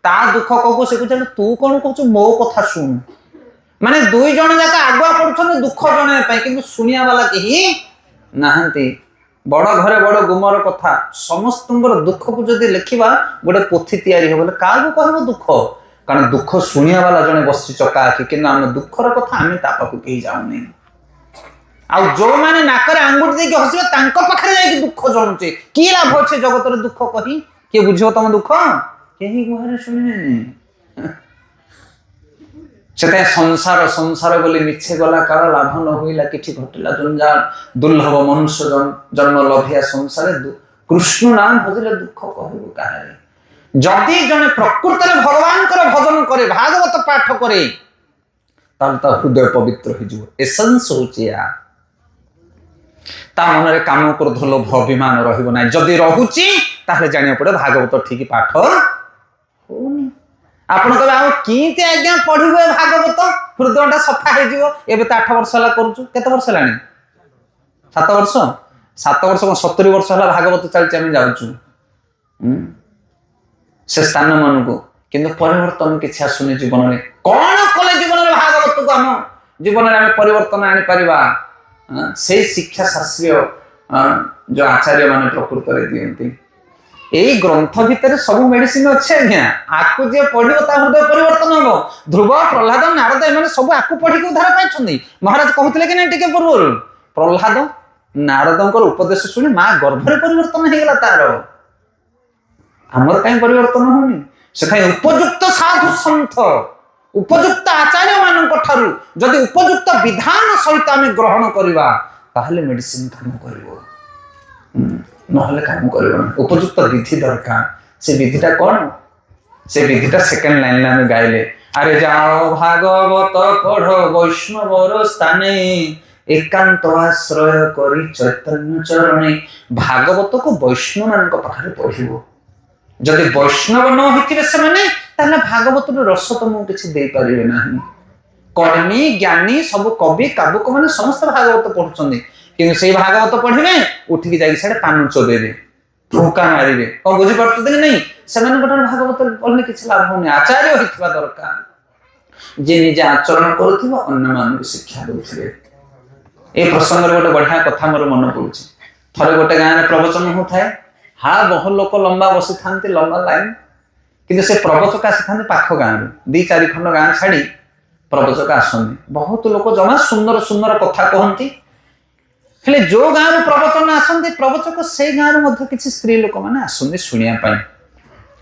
ता दुख कहू से कुछ तू कौन कहू मो कथा शुण माने दुई जन जाक आगुआ पड़ुछन दुख जणाय किंतु सुनिया वाला कहीं नाहंती बड़ घरे बड़ गुमर कथा समस्त दुख को जदि लिखा गोटे पोथी तैयारी हो क्या कहब दुख कारण दुख शुणिया वाला जने बस चका आखि कि आम दुखर कथा आम तापाक कहीं जाऊनी आउ जो मैंने नाकर आंगुठी देके हसबे पाखे जाकि दुख जणुचे कि लाभ अच्छे जगत दुख कही किए बुझ तुम दुख कहीं घर शुणे से संसार संसार बोली मिछे गला काल लाभ न होइला किछि घटिला जंजाल दुर्लभ मनुष्य जन्म लभिया संसार कृष्ण नाम भजले दुख कहबो काहे जदि जने प्रकृति रे भगवान कर भजन करे भागवत पाठ करे ताल ता हृदय पवित्र हो जिवो एसेंस होचिया ତା ମନରେ କାମ କ୍ରୋଧ ଲୋଭ ଅଭିମାନ ରହିବ ନାହିଁ। ଯଦି ରହୁଛି ତାହେଲେ ଜାଣିବାକୁ ପଡିବ ଭାଗବତ ଠିକ ପାଠ ହଉନି। ଆପଣ କହିବେ ଆଉ କିନ୍ତି ଆଜ୍ଞା ପଢିବ ଏ ଭାଗବତ, ହୃଦୟଟା ସଫା ହେଇଯିବ। ଏବେ ତ 8 ବର୍ଷ ହେଲା କରୁଛୁ। କେତେ ବର୍ଷ ହେଲାଣି? 7 ବର୍ଷ। 7 ବର୍ଷ କଣ 70 ବର୍ଷ ହେଲା ଭାଗବତ ଚାଲିଛି, ଆମେ ଯାଉଛୁ ସେ ସ୍ଥାନ ମାନଙ୍କୁ, କିନ୍ତୁ ପରିବର୍ତ୍ତନ କିଛି ଆସୁନି ଜୀବନରେ। କଣ କଲେ ଜୀବନରେ ଭାଗବତକୁ ଆମ ଜୀବନରେ ଆମେ ପରିବର୍ତ୍ତନ ଆଣିପାରିବା? ସେଇ ଶିକ୍ଷା ଶାସ୍ତ୍ରୀୟ ଯୋଉ ଆଚାର୍ଯ୍ୟ ମାନେ ପ୍ରକୃତରେ ଦିଅନ୍ତି। ଏଇ ଗ୍ରନ୍ଥ ଭିତରେ ସବୁ ମେଡିସିନ ଅଛି ଆଜ୍ଞା। ଆକୁ ଯିଏ ପଢିବ ତା ହୃଦୟ ପରିବର୍ତ୍ତନ ହବ। ଧ୍ରୁବ, ପ୍ରହ୍ଲାଦ, ନାରଦ ଏମାନେ ସବୁ ଆକୁ ପଢିକି ଉଦ୍ଧାର ପାଇଛନ୍ତି। ମହାରାଜ କହୁଥିଲେ କି ନାଇଁ ଟିକେ ପୂର୍ବରୁ, ପ୍ରହ୍ଲାଦ ନାରଦଙ୍କର ଉପଦେଶ ଶୁଣି ମା ଗର୍ଭରେ ପରିବର୍ତ୍ତନ ହେଇଗଲା ତାର। ଆମର କାହିଁ ପରିବର୍ତ୍ତନ ହଉନି? ସେଥିପାଇଁ ଉପଯୁକ୍ତ ସାଧୁ ସନ୍ଥ, ଉପଯୁକ୍ତ ଆଚାର୍ଯ୍ୟ ମାନଙ୍କ ଠାରୁ ଯଦି ଉପଯୁକ୍ତ ବିଧାନ ସହିତ ଆମେ ଗ୍ରହଣ କରିବା ତାହେଲେ ମେଡିସିନ କାମ କରିବ, ନହେଲେ କାମ କରିବ ନା। ଉପଯୁକ୍ତ ବିଧି ଦରକାର। ସେ ବିଧିଟା କଣ? ସେ ବିଧିଟା ସେକେଣ୍ଡ ଲାଇନରେ ଆମେ ଗାଇଲେ, ଆରେ ଯାଅ ଭାଗବତ ପଢ ବୈଷ୍ଣବର ସ୍ଥାନେ, ଏକାନ୍ତ ଆଶ୍ରୟ କରି ଚୈତନ୍ୟ ଚରଣେ। ଭାଗବତକୁ ବୈଷ୍ଣବ ମାନଙ୍କ ପାଖରେ ପଢିବ। ଯଦି ବୈଷ୍ଣବ ନ ହେଇଥିବେ ସେମାନେ, ତାହେଲେ ଭାଗବତର ରସ ତମକୁ କିଛି ଦେଇପାରିବେ ନାହିଁ। କର୍ମୀ ଜ୍ଞାନୀ ସବୁ କବି କାବୁକ ମାନେ ସମସ୍ତେ ଭାଗବତ ପଢୁଛନ୍ତି, କିନ୍ତୁ ସେଇ ଭାଗବତ ପଢିବେ ଉଠିକି ଯାଇକି ସିଆଡେ ପାନ ଚୋବେଇବେ, ଫୁଙ୍କା ମାରିବେ। କଣ ବୁଝିପାରୁଛନ୍ତି କି ନାଇଁ? ସେମାନଙ୍କ ଠାରୁ ଭାଗବତ ପଢିଲେ କିଛି ଲାଭ ହଉନି। ଆଚାର୍ଯ୍ୟ ହେଇଥିବା ଦରକାର, ଯିଏ ନିଜେ ଆଚରଣ କରୁଥିବ ଅନ୍ୟମାନଙ୍କୁ ଶିକ୍ଷା ଦଉଥିବେ। এই ପ୍ରସଙ୍ଗରେ ଗୋଟେ ବଢିଆ କଥା ମୋର ମନେ ପଡୁଛି। ଥରେ ଗୋଟେ ଗାଁରେ ପ୍ରବଚନ ହଉଥାଏ। ବହୁ ଲୋକ ଲମ୍ବା ବସିଥାନ୍ତି, ଲମ୍ବା ଲାଇନ, କିନ୍ତୁ ସେ ପ୍ରବଚକ ଆସିଥାନ୍ତି ପାଖ ଗାଁରୁ, 2-4 ଖଣ୍ଡ ଗାଁ ଛାଡି ପ୍ରବଚକ ଆସନ୍ତି। ବହୁତ ଲୋକ ଜମା ସୁନ୍ଦର ସୁନ୍ଦର କଥା କହନ୍ତି। ହେଲେ ଯୋଉ ଗାଁରୁ ପ୍ରବଚନ ଆସନ୍ତି ପ୍ରବଚକ, ସେଇ ଗାଁରୁ ମଧ୍ୟ କିଛି ସ୍ତ୍ରୀ ଲୋକମାନେ ଆସନ୍ତି ଶୁଣିବା ପାଇଁ।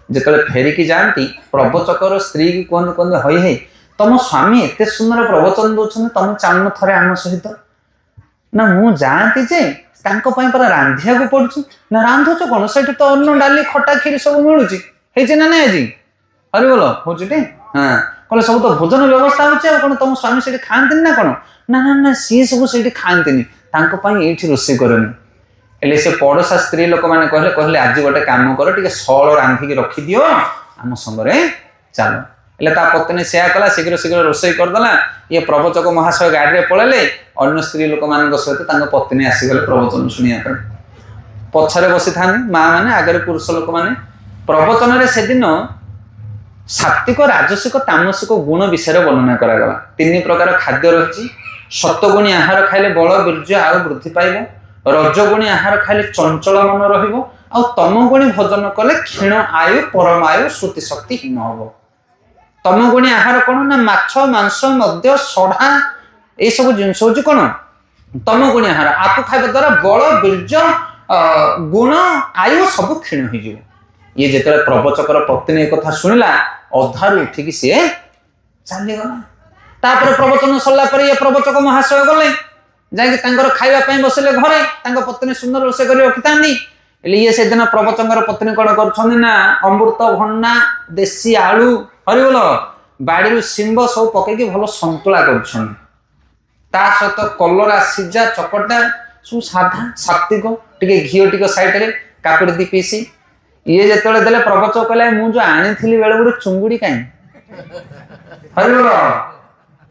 ଯେତେବେଳେ ଫେରିକି ଯାଆନ୍ତି ପ୍ରବଚକର ସ୍ତ୍ରୀ କି କୁହନ୍ତି ହଇ ହେ ତମ ସ୍ୱାମୀ ଏତେ ସୁନ୍ଦର ପ୍ରବଚନ ଦଉଛନ୍ତି, ତମେ ଚାଲୁନ ଥରେ ଆମ ସହିତ। ନା ମୁଁ ଯାଆନ୍ତି ଯେ ତାଙ୍କ ପାଇଁ ପରା ରାନ୍ଧିବାକୁ ପଡୁଛି। ନା ରାନ୍ଧୁଛ କଣ? ସେଠି ତ ଅନ୍ନ ଡାଲି ଖଟା କ୍ଷୀରି ସବୁ ମିଳୁଛି। ହେଇଛି ନା ନାଇଁ ଆଜି? ହରିବୋଲ ହଉଛି ଟି? କହିଲେ ସବୁ ତ ଭୋଜନ ବ୍ୟବସ୍ଥା ହଉଛି, ଆଉ କଣ ତମ ସ୍ୱାମୀ ସେଠି ଖାଆନ୍ତିନି ନା କଣ? ନା ନା ନା, ସିଏ ସବୁ ସେଇଠି ଖାଆନ୍ତିନି, ତାଙ୍କ ପାଇଁ ଏଇଠି ରୋଷେଇ କରେନି। ହେଲେ ସେ ପଡୋଶା ସ୍ତ୍ରୀ ଲୋକମାନେ କହିଲେ ଆଜି ଗୋଟେ କାମ କର, ଟିକେ ସଅଳ ରାନ୍ଧିକି ରଖିଦିଅ, ଆମ ସଙ୍ଗରେ ଚାଲ। ହେଲେ ତା ପତ୍ନୀ ସେୟା କଲା, ଶୀଘ୍ର ଶୀଘ୍ର ରୋଷେଇ କରିଦେଲା। ଇଏ ପ୍ରବଚକ ମହାଶୟ ଗାଡିରେ ପଳେଇଲେ, ଅନ୍ୟ ସ୍ତ୍ରୀ ଲୋକମାନଙ୍କ ସହିତ ତାଙ୍କ ପତ୍ନୀ ଆସିଗଲେ ପ୍ରବଚନ ଶୁଣିବା ପାଇଁ। ପଛରେ ବସିଥାନ୍ତି ମା ମାନେ, ଆଗରେ ପୁରୁଷ ଲୋକମାନେ। ପ୍ରବଚନରେ ସେଦିନ ସାତ୍ବିକ, ରାଜସିକ, ତାମସିକ ଗୁଣ ବିଷୟରେ ବର୍ଣ୍ଣନା କରାଗଲା। 3 ପ୍ରକାର ଖାଦ୍ୟ ରହିଛି। ସତ୍ୱଗୁଣୀ ଆହାର ଖାଇଲେ ବଳ ବୀର୍ଯ୍ୟ ଆଉ ବୃଦ୍ଧି ପାଇବ। ରଜଗୁଣୀ ଆହାର ଖାଇଲେ ଚଞ୍ଚଳ ମନ ରହିବ। ଆଉ ତମଗୁଣୀ ଭୋଜନ କଲେ କ୍ଷୀଣ ଆୟୁ, ପରମାୟୁ, ଶ୍ରୁତି ଶକ୍ତି ହୀନ ହବ। ତମଗୁଣୀ ଆହାର କଣ? ନା ମାଛ, ମାଂସ, ମଦ୍ୟ, ସଢା, ଏଇସବୁ ଜିନିଷ ହଉଛି କଣ? ତମଗୁଣୀ ଆହାର। ଆକୁ ଖାଇବା ଦ୍ୱାରା ବଳ ବୀର୍ଯ୍ୟ ଗୁଣ ଆୟୁ ସବୁ କ୍ଷୀଣ ହେଇଯିବ। ଇଏ ଯେତେବେଳେ ପ୍ରବଚକର ପତ୍ନୀ କଥା ଶୁଣିଲା, ଅଧାରୁ ଉଠିକି ସିଏ ଚାଲିଗଲା। ତାପରେ ପ୍ରବଚନ ସରିଲା ପରେ ଇଏ ପ୍ରବଚକ ମହାଶୟ ଗଲେ, ଯାଇକି ତାଙ୍କର ଖାଇବା ପାଇଁ ବସିଲେ ଘରେ। ତାଙ୍କ ପତ୍ନୀ ସୁନ୍ଦର ରୋଷେଇ କରି ରଖିଥାନ୍ତି। ହେଲେ ଇଏ ସେଦିନ ପ୍ରବଚକର ପତ୍ନୀ କଣ କରୁଛନ୍ତି ନା ଅମୃତ ଭଣ୍ଡା, ଦେଶୀ ଆଳୁ, ହରିବୋଲ, ବାଡିରୁ ଶିମ୍ବ ସବୁ ପକେଇକି ଭଲ ସନ୍ତୁଳା କରୁଛନ୍ତି। ତା ସହିତ କଲରା ସିଝା, ଚକଟା, ସବୁ ସାଧା ସାତ୍ବିକ, ଟିକେ ଘିଅ ଟିକେ ସାଇଡରେ, କାକୁଡି 2 ପିସ୍। ଇଏ ଯେତେବେଳେ ଦେଲେ ପ୍ରବଚକ କହିଲେ ମୁଁ ଯୋଉ ଆଣିଥିଲି ବେଳେ ଗୋଟେ ଚୁଙ୍ଗୁଡି କାହିଁ? ହରିବୋଲ।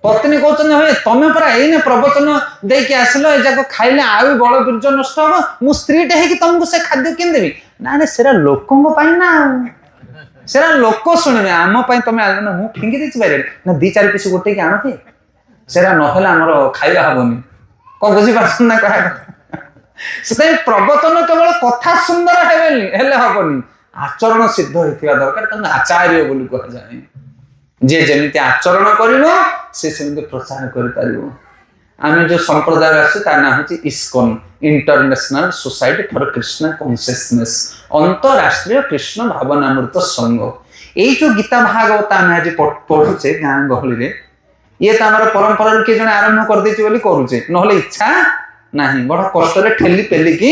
ପତ୍ନୀ କହୁଛନ୍ତି ହଇ ତମେ ପରା ଏଇନେ ପ୍ରବଚନ ଦେଇକି ଆସିଲ, ଏ ଯାକ ଖାଇଲେ ଆଉ ବଳ ବୀର୍ଯ୍ୟ ନଷ୍ଟ ହବ, ମୁଁ ସ୍ତ୍ରୀଟେ ହେଇକି ତମକୁ ସେ ଖାଦ୍ୟ କେମିତି ଦେବି? ନା ସେଟା ଲୋକଙ୍କ ପାଇଁ ନା, ଆଉ ସେଟା ଲୋକ ଶୁଣିବେ, ଆମ ପାଇଁ ତମେ ଆଣିଲ ନା। ମୁଁ ଫିଙ୍ଗି ଦେଇଛି ବାରିରେ। ନା 2-4 ପିସ୍ ଗୋଟେଇକି ଆଣ, ସେଟା ନହେଲେ ଆମର ଖାଇବା ହବନି। କଣ ବୁଝିପାରୁଛନ୍ତି ନା କହିବା କଥା? ସେଥିପାଇଁ ପ୍ରବଚନ କେବଳ କଥା ସୁନ୍ଦର ହେଲେ ହବନି, ଆଚରଣ ସିଦ୍ଧ ହେଇଥିବା ଦରକାର। ତାଙ୍କୁ ଆଚାର୍ଯ୍ୟ ବୋଲି କୁହାଯାଏ। ଯିଏ ଯେମିତି ଆଚରଣ କରିବ ସେ ସେମିତି ପ୍ରଚାର କରିପାରିବ। ଆମେ ଯୋଉ ସମ୍ପ୍ରଦାୟ ଆସୁ ତା ନାଁ ହଉଛି ISKCON, international society for Krishna consciousness, ଅନ୍ତରାଷ୍ଟ୍ରୀୟ କୃଷ୍ଣ ଭାବନାମୃତ ସଂଘ। ଏଇ ଯୋଉ ଗୀତା ଭାଗବତ ଆମେ ଆଜି ପଢୁଛେ ଗାଁ ଗହଳିରେ, ଇଏ ତ ଆମର ପରମ୍ପରାରୁ କିଏ ଜଣେ ଆରମ୍ଭ କରିଦେଇଛି ବୋଲି କରୁଛେ, ନହେଲେ ଇଚ୍ଛା ନାହିଁ, ବଡ କଷ୍ଟରେ ଠେଲି ପେଲିକି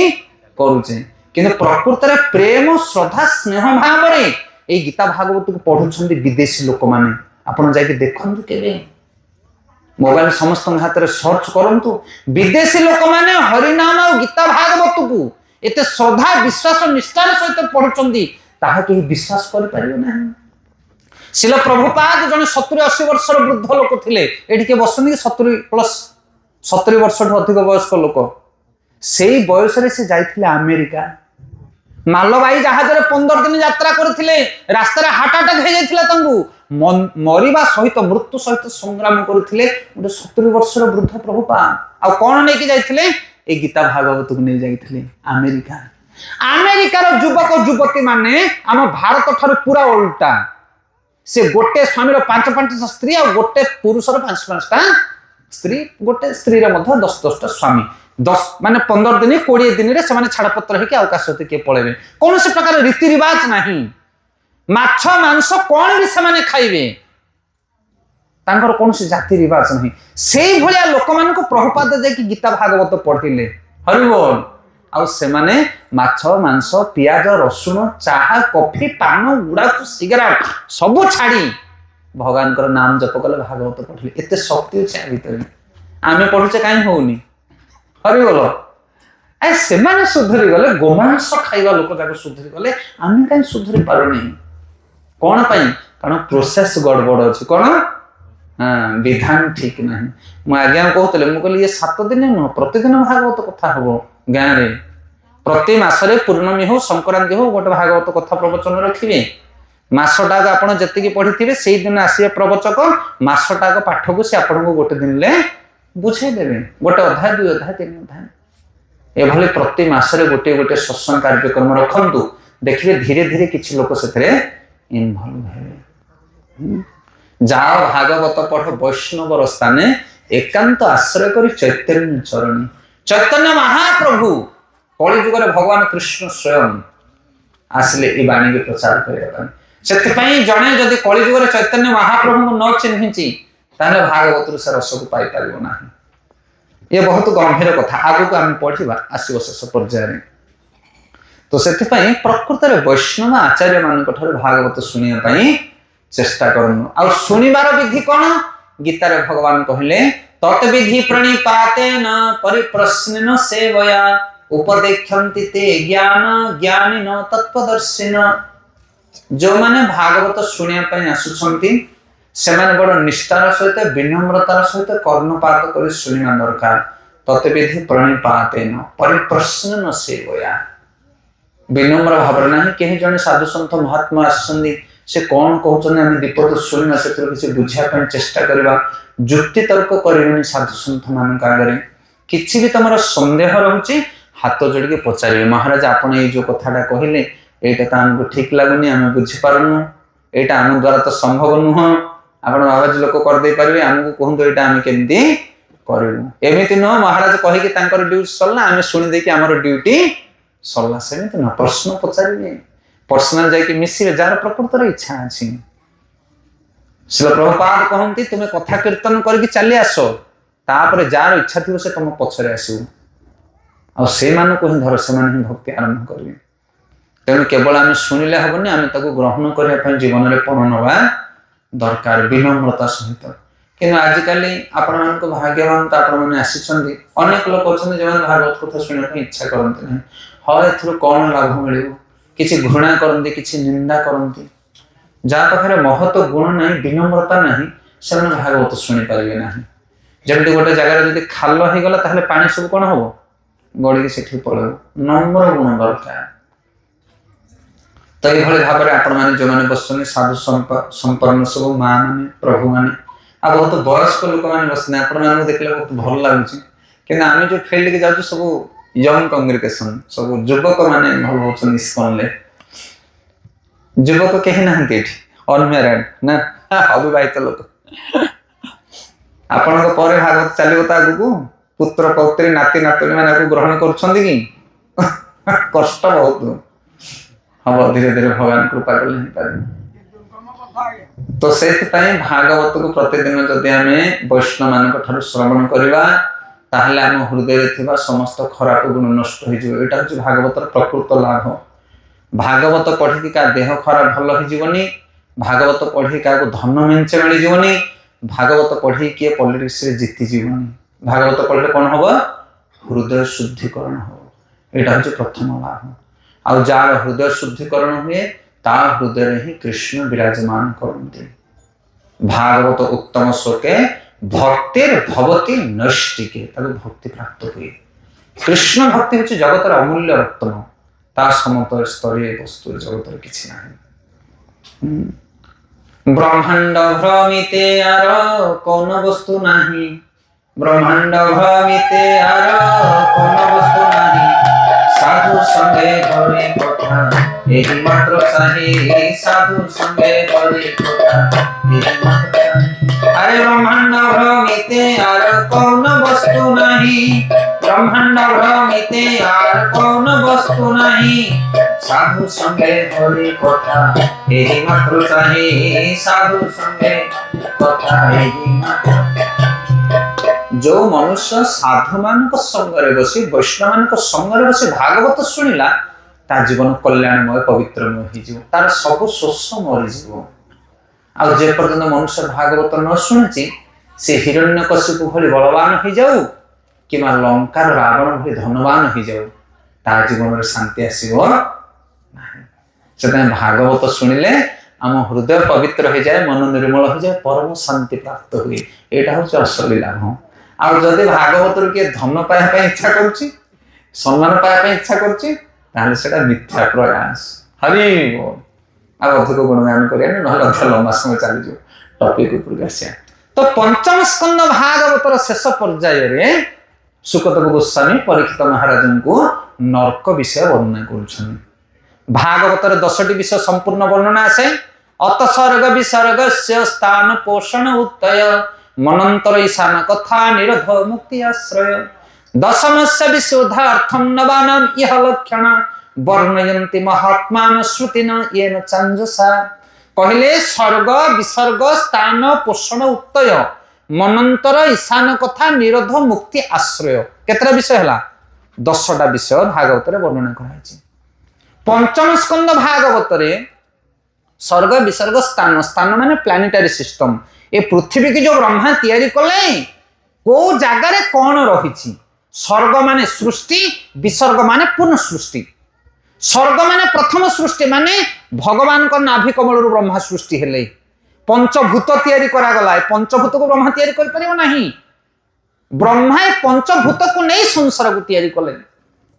କରୁଛେ। କିନ୍ତୁ ପ୍ରକୃତରେ ପ୍ରେମ, ଶ୍ରଦ୍ଧା, ସ୍ନେହ ଭାବରେ ଏଇ ଗୀତା ଭାଗବତକୁ ପଢୁଛନ୍ତି ବିଦେଶୀ ଲୋକମାନେ। ଆପଣ ଯାଇକି ଦେଖନ୍ତୁ କେବେ, मोबाइल समस्त हाथ में सर्च करंतु विदेशी लोक मैंने हरिनाम और गीता भागवत को एते श्रद्धा विश्वास निष्ठार सहित पढ़ुचंदी ताहा केही विश्वास कर परियो नाही। शिल प्रभुपाद जने 70-80 वर्षर वृद्ध लोक थिले एठी के बसनी 70+ वर्ष अधिक वयस्क लोक सेई बयस रे से जाइथिले अमेरिका मालवाई जहाज रे 15 दिन यात्रा करथिले रास्ता रे हार्ट अटैक हे जाइथिला तंगु मरिबा सहित मृत्यु सहित संग्राम करथिले गोटे 70 वर्षर वृद्ध प्रभुपाद आ कोन नै कि जाइथिले ए गीता भागवत को नै जाइथिले अमेरिका। अमेरिकार युवक युवती माने आम भारत ठार पूरा उल्टा से गोटे स्वामी 5-5 स्त्री और गोटे पुरुषर 5-5टा स्त्री गोटे स्त्री रे मध्य 10-10टा स्वामी 10 माने 15 दिन 20 दिन रे से छाड़पत्र होके आकाश के पड़े कौन से प्रकार रीति रिवाज नहीं माछ मांस कौन भी से खाइबे तांकर कौन से जाति रिवाज नहीं से भलिया लोक मान को प्रभुपाद जाके गीता भागवत पढ़िले हरिबोल आउ से माने माछ मांस पियाज रसुण चाहा कॉफी पान गुड़ा सिगरेट सब छाड़ी भगवान कर नाम जप कले भागवत पढ़िले एते शक्ति अछि भीतर आमे पढुचे काई होउनी हरि बोलो ए से माने सुधरी गले गोमांस खाइबा लोक जाक सुधरी गले आमे काई सुधरी पारो नहीं कोन पई कारण प्रोसेस गड़बड़ अछि कोन हां विधान ठीक नहीं मु आज्ञा कहतले मु कहली ये 7 दिन न प्रतिदिन भागवत कथा हबो गाँ रे प्रति मासरे पूर्णमी हो संक्रांति हो गोटे भागवत कथा प्रवचन रखिबे मासटाक आपण जति पढ़ी से दिन आसे प्रवचक मासटाक पाठ को से आपन को गोटे दिन ले बुझे देबे गोटे अध्याय 2 अध्याय 3 अध्याय एभली प्रति मासरे गोटे गोटे सत्संग कार्यक्रम रखंतु देखिबे धीरे धीरे किछि लोक सेथरे इन्वॉल्व हेबे जाओ भागवत पढ़ वैष्णवर स्थाने एकांत आश्रय करी चैतन्य चरणी चैतन्य महाप्रभु कलि जुग भगवान कृष्ण स्वयं आसले ए बाणी के प्रचार करबा सेति जने जदि कलि जुग चैतन्य महाप्रभु को न चिन्हिची ताले भागवत से रस को पाई पारिबो नाही ये बहुत गंभीर कथा आगु को हम पढ़िबा आसीबो शेष पर्याय तो सेति प्रकृत रे वैष्णव आचार्य मान ठार भागवत सुनिया पई चेष्टा करनु आ सुनिबार विधि कोन गीता रे भगवान कहले तत् विधि प्रणिपातेन परिप्रश्नेन सेवया उपदेक्षन्ति ते ज्ञान ज्ञानिन तत्वदर्शिन जो माने भागवत सुनिया पई आसुछंती से माने बड़ निष्ठार सहित विनम्रतार सहित कर्णपात करी सुनिना दरकार तत् विधि प्रणिपातेन परिप्रश्नेन सेवया विनम्र भाव नहीं कहीं जने साधु संत महात्मा आसुछंती से कौन कहते आम दीपद शुणी से किसी बुझापी चेष्टा करवा जुक्ति तर्क कर साधु सन्थ मान आगे किसी भी तुम सन्देह रोचे हाथ जोड़ के पचारे महाराज आपड़ ये जो कथाटा कहले यहाँ तो आमको ठीक लगुनि आम बुझीपारूँ यहाँ आम द्वारा तो संभव नुह आप बाबाजी लोक करदे पारे आमको कहतु यहाँ आम केमती करूँ एमती नुह महाराज कहीकि ड्यूटी सरला आम शुणी आम ड्यूटी सरला सेमती नुह प्रश्न पचारे पर्सनल जाके मिसिबे जार प्रकृतर इच्छा अछि श्रील प्रभुपाद कहंती तुमे कथा कीर्तन करके चली आसो तापर जार इच्छा थिबो से तुम पछरे आसीबो आ से मान को ही धर से मान ही भक्ति आरंभ करिवे तेणु केवल आम शुणिले हबनी आम ताको ग्रहण करने जीवन में पणनवा दरकार विनम्रता सहित कि आजिकल आपण मान भाग्यवान तो आपण मैंने आसी अनेक लोक अच्छा जो भागवत कथा शुणा इच्छा करते ना हाँ ए कौन लाभ मिले किसी घृणा करती किसी निंदा करती जहाँ पाखे महत गुण ना विनम्रता ना से भागवत शुणी पारे ना जमी गोटे जगार जब खाल हो गला ताहले पानी सब कौन हम गड़ी से पड़े नम्र गुण दरकार तो ये भाव में आपण मैंने जो मैंने बसुन साधु संपन्न सब माँ मैंने प्रभु मैंने आ बहुत वयस्क लोक मैंने बसने आपण देखले बहुत भल लगुच कि आम जो फील्ड के जाऊँ सब यंग कांग्रेगेशन सब युवक माने भल होछन इस्कन ले युवक कहीं ना अनमेरिड ना अविवाहित लोक आपण भागवत चलो तो आगू पुत्र पौत्री नाती नातुणी मैंने ग्रहण करुँच कि कष्ट बहुत हम धीरे धीरे भगवान कृपा कले तो से भागवत को प्रतिदिन जदि आम वैष्णव मान श्रवण करवा ताहले आम हृदय थिबा समस्त खराब गुण नष्ट हो जाए यहाँ हूँ भागवत प्रकृत लाभ भागवत पढ़ी का देह खराब भल हो भागवत पढ़ी क्या धन मेंचे मिलजनी भागवत पढ़ी किए पॉलिटिक्स रे जीति जीवन भागवत पढ़ले कौन हम हृदय शुद्धिकरण हो यहाँ हूँ प्रथम लाभ आउ जार हृदय शुद्धिकरण हुए ता हृदय ही कृष्ण विराजमान करते भागवत उत्तम श्लोके भक्तिर भवती नैष्टिके भक्ति प्राप्त हुए कृष्ण भक्ति हूँ जगतर अमूल्य रत्न ता समत स्तरीय वस्तु जगतर किसी ना ब्रह्मांड भ्रमिते आर कौन वस्तु नहीं ब्रह्मांड भ्रमिते आर कौन वस्तु नहीं साधु संगे घरे कथा यही मात्र चाहे साधु संगे घरे कथा यही मात्र अरे ब्रह्मांड भ्रमिते आर कौन वस्तु नहीं ब्रह्मांड भ्रमिते आर कौन वस्तु नहीं साधु संगे हरि कथा यही मात्र चाहे साधु संगे कथा यही मात्र जो मनुष्य साधु मान संगे बसी वैष्णव मान संगे बसी भागवत शुणिला ता जीवन कल्याणमय पवित्रमय हो तार सब शोष मरीज आ जे पर्यंत मनुष्य भागवत न शुणुची से हिरण्यकशिपु भली बलवान हो जाऊ कि लंकार रावण भली धनवान हो जाऊ ता जीवन में शांति आसो से भागवत शुणिले आम हृदय पवित्र हो जाए मन निर्मल हो जाए परम शांति प्राप्त हुए यहाँ हूँ असली लाभ आउ जदि भागवत किए धन पाइबा इच्छा करुच्ची सम्मान पाइबा इच्छा करुच्ची मिथ्या प्रयास हरि अधिक गुणगान करें ना लंबा समय चली टपिक उपरक आसिया तो पंचम स्कंद भागवतर शेष पर्याय सुकदेव गोस्वामी परीक्षित महाराज को नर्क विषय वर्णना कर भागवतर 10टी विषय संपूर्ण वर्णना आसे अत सर्ग विसर्ग से स्थान पोषण उत्तय मनंतर ईशान कथा निरोध मुक्ति आश्रय दशमस्य विशोधार्थम नवानाम इह लक्षण वर्णयन्ति महात्मान श्रुतिन येन चांजसा कहले स्वर्ग विसर्ग स्थान पोषण उत्तय मनंतर ईशान कथा निरोध मुक्ति आश्रय केतरा विषय हला 10टा विषय भागवत रे वर्णना कराइछि पंचम स्कंद भागवत रे स्वर्ग विसर्ग स्थान स्थान माने प्लानिटरी सिस्टम ए पृथ्वी की जो ब्रह्मा तैयारी कले को जगार कौन रही स्वर्ग माने सृष्टि विसर्ग माने पूर्ण सृष्टि स्वर्ग माने प्रथम सृष्टि माने भगवान को नाभि कमल ब्रह्मा सृष्टि हेले पंचभूत तैयारी करा गला पंचभूत को ब्रह्मा तैयारी कर परिबो नहीं ब्रह्मा पंचभूत को नहीं संसार को तैयारी कले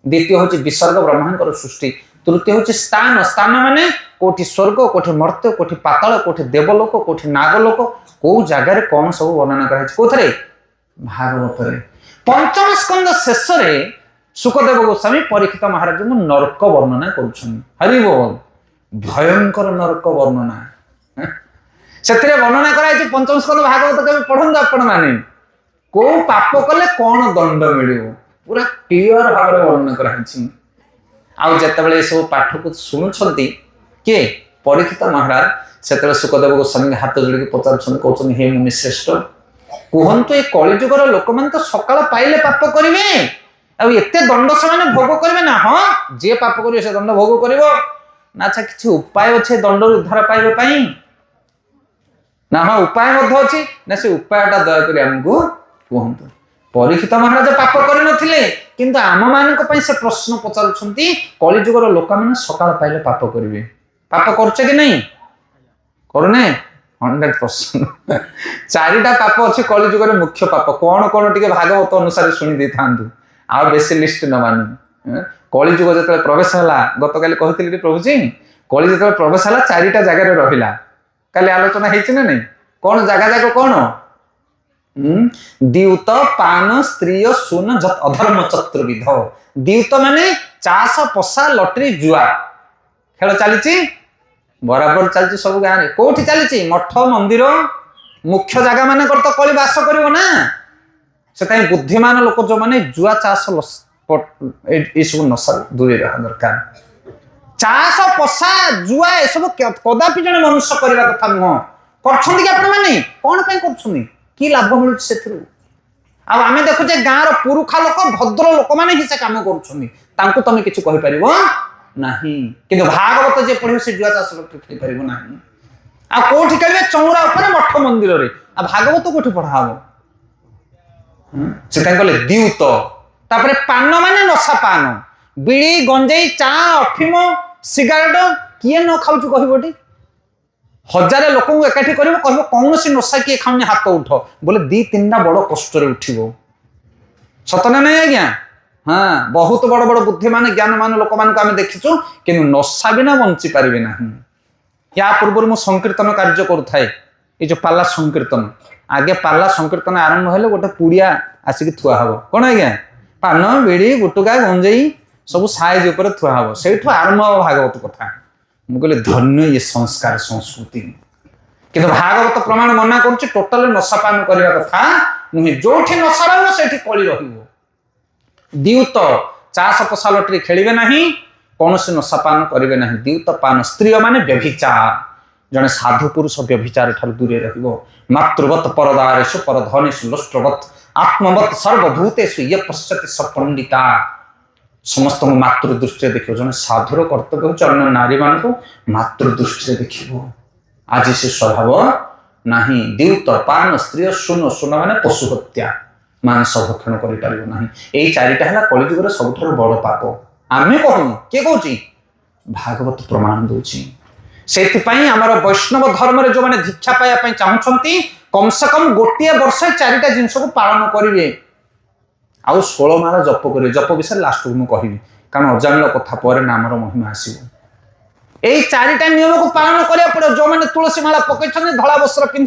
द्वितीय होची विसर्ग ब्रह्मांकर सृष्टि तृतीय होची स्थान स्थान माने कोठी स्वर्ग कोठी मर्त्य कोठी पाताल कोठी देवलोक कोठी नागलोक को जगार कौन सब वर्णना कर कोथरे भागवत रे पंचम स्कंद शेष रे सुकदेव गोस्वामी परीक्षित महाराज को नरक वर्णना करुछन हरि बोल भयंकर नरक वर्णना से वर्णना कराई पंचम स्कंद भागवत के पढ़ंतु आपण माने को पाप कले कौन दंड मिलियो पूरा क्लियर भाव वर्णना कराई आउ जेतेबेले सब पाठ को सुनुछंती के परीक्षित महाराज से सुकदेव गोस्वामी हाथ जोड़ी पचार कहते हे मुनि श्रेष्ठ कहतु ये कलिजुगर लोक मैंने तो सकाल पाइले पाप करेंगे एत दंड से भोग करेंगे ना हाँ जे पाप करेंगे से दंड भोग कर ना अच्छा किसी उपाय अच्छे दंड उद्धार पाइबा ना हाँ उपाय अच्छी ना से उपायटा दयाकोरी आमको कहतु परीक्षित महाराज पाप कर नथिले किंतु आम मानक से प्रश्न पचारुछंती कलिजुगर लोक मैंने सकाल पाइले पाप करेंगे पाप करछे कि नहीं करने 100% चारिटा पाप अच्छे कलिजुग मुख्य पाप कौन कौन टे भागवत अनुसार शुणी दे था आ बेसी लिस्ट न मान कलिजुग जो प्रवेश है गत काली कहती प्रभु जी कलि जो प्रवेश है चारिटा जगार रहा काली आलोचना होती ना नहीं कौन जगह जाक कौन द्यूत पान स्त्री सुन अधर्म चतुर्विध द्यूत माने चाष पशा लटरी जुआ खेल चली बराबर चलती सब गाँव में कौटी चली मठ मंदिर मुख्य जगह मान तो कली बास कर से बुद्धिमान लोक जो मैंने जुआ चाष सब नशा दूरी रहा दरकार चाष पशा जुआ ये सब कदापि जन मनुष्य करने कथा नुह कर कौन कि लाभ मिलूँ से आम देखुचे गाँव पुरुखा लोक भद्र लोक मैंने ही से कम कर तुम कि नहीं किंतु भागवत जे पढ़े से जुआ चाष खेल पार ना आ कोठी कहिबे चौरा ऊपर मठ मंदिर रे आ भागवत कोठी पढ़ा हबो से कहले द्यूत तापरे पान माने नशा पान बीड़ी गंजेई चा अफिम सिगारेट किए न खाउछु कहबोटी हजार लोक एकाठी कर कौन सी नशा किए खाऊनी हाथ उठ बोले दी तीन बड़ कष्ट उठब सतना नहीं आज्ञा हाँ बहुत बड़ बड़ बुद्धिमान ज्ञानमान लोक मान देखीचु कि नशा बिना बंची पारे ना या पूर्व मु संकीर्तन कार्य करुए ये जो पाला संकीर्तन आगे पाला संकीर्तन आरंभ हेले गोटे पुड़िया आसिक थुआ हम कौन आज्ञा पान बीड़ी गुटुका गंजेई सब साइज उपर थुआ हम से आरंभ हम भागवत कथा मुझे धन्य ये संस्कार संस्कृति किंतु भागवत प्रमाण मना कर टोटाल नशापान करने कथा नुहे जो नशा रहा से कली द्यूत चाष पशालटी खेलिए ना कौन से नशापान करेंगे ना द्यूत पान स्त्री माने व्यभिचार जड़े साधु पुरुष व्यभिचार ठार दूरे रहिबो मातृवत परदारेषु परधनेषु लुष्ट्रवत आत्मवत सर्वभूतेषु ये पश्यति स पंडिता समस्त मातृ दृष्टि देखिए जन साधुर कर्तव्य हो अन्य नारी मान को मातृ दृष्टि देखिए आज से स्वभाव ना द्यूत पान स्त्री सुन सुन माने पशु हत्या मांस भक्षण कर चारिटा है कलिजुगर सब बड़ पाप आम कहूँ किए कौच भागवत प्रमाण दूची से आमर वैष्णव धर्म जो मैंने दीक्षा पाइबा चाहूँगी कम से कम गोटे वर्ष चारिटा जिनस को पालन करेंगे आउ 16 माला जप करेंगे जप विषय लास्ट को मुझे कारण अजामिल कथा पर नामर महिमा आसो यही चारिटा नियम को पालन करा पड़े जो मैंने तुलसी माला पकड़ धला वस्त्र पिंधि